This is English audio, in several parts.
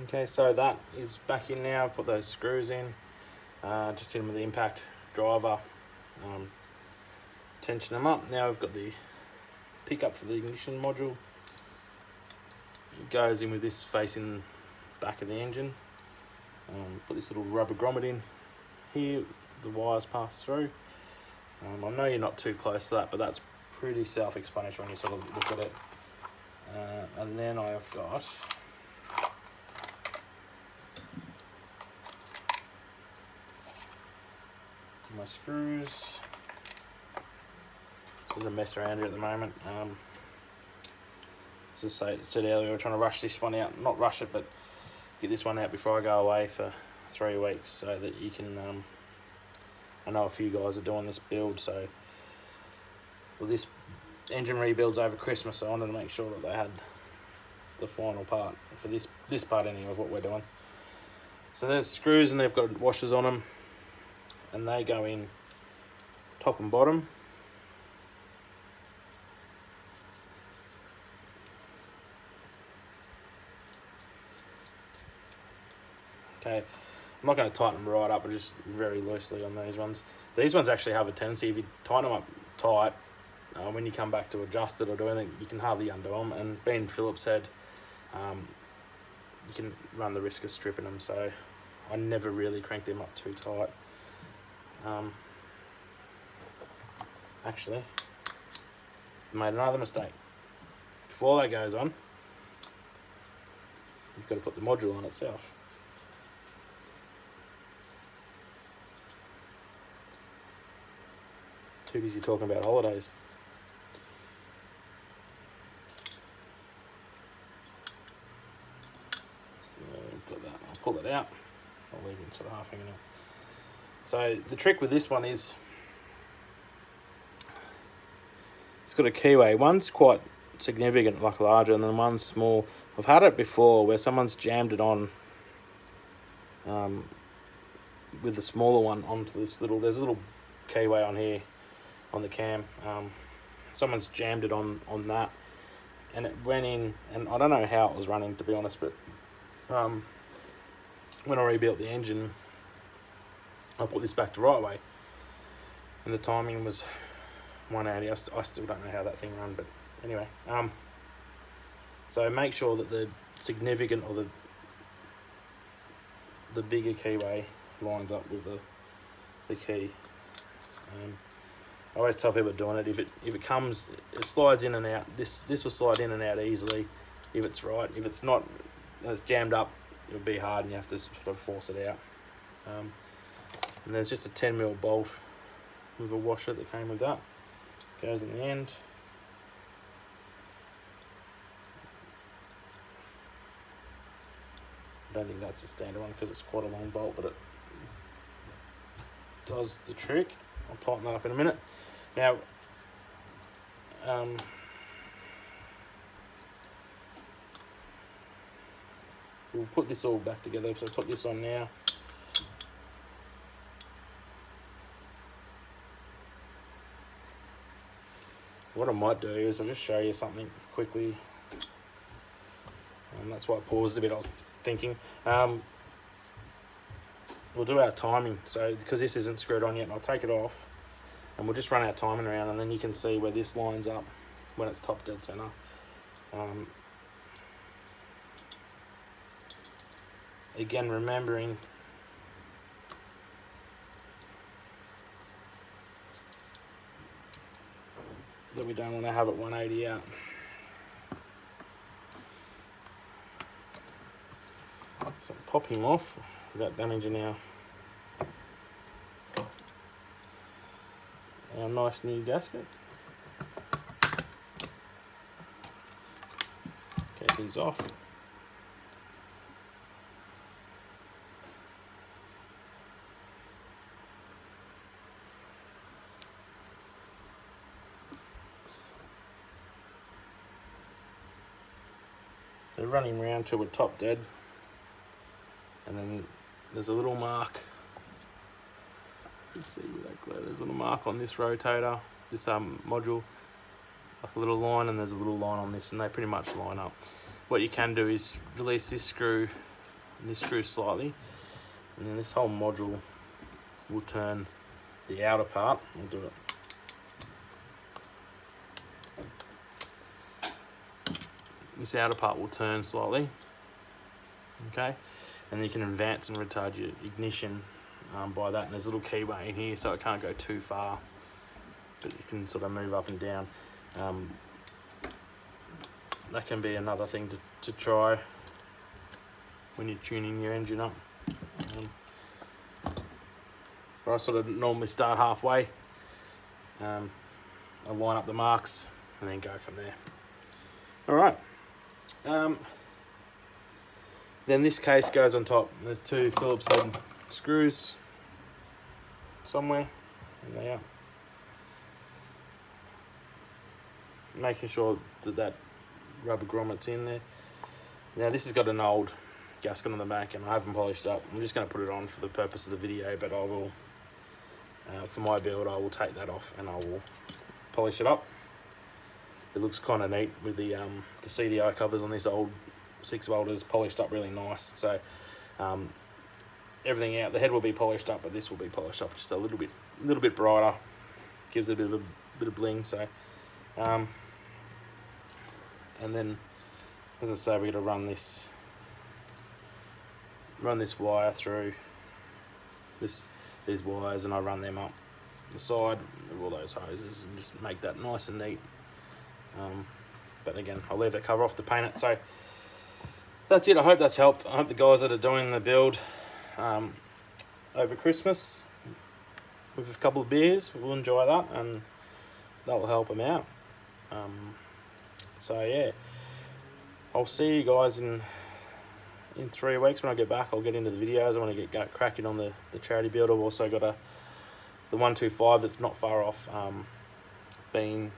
Okay, so that is back in now. I've put those screws in. Just hit them with the impact driver. Tension them up. Now we've got the pickup for the ignition module. It goes in with this facing back of the engine. Put this little rubber grommet in here. The wires pass through. I know you're not too close to that, but that's pretty self-explanatory when you sort of look at it. And then I've got my screws. Sort of mess around here at the moment. As I said earlier, we're trying to rush this one out. Not rush it, but get this one out before I go away for 3 weeks, so that you can. I know a few guys are doing this build, so well, this engine rebuilds over Christmas, so I wanted to make sure that they had the final part for this part anyway of what we're doing. So there's screws, and they've got washers on them, and they go in top and bottom. Okay, I'm not going to tighten them right up, but just very loosely on these ones. These ones actually have a tendency, if you tighten them up tight, when you come back to adjust it or do anything, you can hardly undo them. And being Phillips head, you can run the risk of stripping them, so I never really crank them up too tight. Actually, made another mistake. Before that goes on, you've got to put the module on itself. Too busy talking about holidays. Got that. I'll pull it out. I'll leave it sort of half hanging out. So the trick with this one is it's got a keyway. One's quite significant, like larger, and then one's small. I've had it before where someone's jammed it on with the smaller one onto this there's a little keyway on here on the cam. Someone's jammed it on that, and it went in, and I don't know how it was running, to be honest, but when I rebuilt the engine, I put this back the right way, and the timing was 180. I still don't know how that thing ran, but anyway. So make sure that the significant or the bigger keyway lines up with the key. I always tell people doing it, if it comes, it slides in and out. This will slide in and out easily if it's right. If it's not, it's jammed up, it'll be hard and you have to sort of force it out. And there's just a 10mm bolt with a washer that came with that. Goes in the end. I don't think that's the standard one because it's quite a long bolt, but it does the trick. I'll tighten that up in a minute. Now, we'll put this all back together. So put this on now. What I might do is I'll just show you something quickly. And that's why I paused a bit. I was thinking. We'll do our timing. So because this isn't screwed on yet, I'll take it off, and we'll just run our timing around, and then you can see where this lines up when it's top dead center. Again, remembering that we don't want to have it 180 out. So pop him off without damaging our nice new gasket. Casing's off. So run him round till we're top dead, and then there's a little mark. You can see with that glare, there's a little mark on this rotator, this module, like a little line, and there's a little line on this, and they pretty much line up. What you can do is release this screw this screw slightly, and then this whole module will turn the outer part. We'll do it. This outer part will turn slightly, okay, and you can advance and retard your ignition by that. And there's a little keyway in here, so it can't go too far, but you can sort of move up and down. That can be another thing to try when you're tuning your engine up. But I sort of normally start halfway, I line up the marks and then go from there. All right. Then this case goes on top. There's 2 Phillips head screws somewhere, and they are. Making sure that rubber grommet's in there. Now this has got an old gasket on the back and I haven't polished up. I'm just going to put it on for the purpose of the video, but I will, for my build, I will take that off and I will polish it up. It looks kind of neat with the CDI covers on this old 6-volters polished up really nice. So everything out, the head will be polished up, but this will be polished up just a little bit brighter. Gives it a bit of bling. So and then, as I say, we're going to run this wire through these wires, and I run them up the side of all those hoses and just make that nice and neat. But again, I'll leave that cover off to paint it. So that's it. I hope that's helped. I hope the guys that are doing the build over Christmas with a couple of beers will enjoy that, and that will help them out. So yeah, I'll see you guys in 3 weeks when I get back. I'll get into the videos. I want to get cracking on the charity build. I've also got the 125 that's not far off being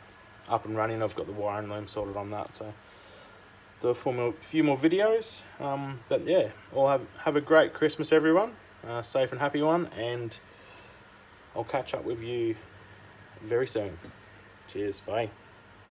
up and running. I've got the wiring loom sorted on that, so do a few more videos. But yeah, all have a great Christmas, everyone. Safe and happy one, and I'll catch up with you very soon. Cheers, bye.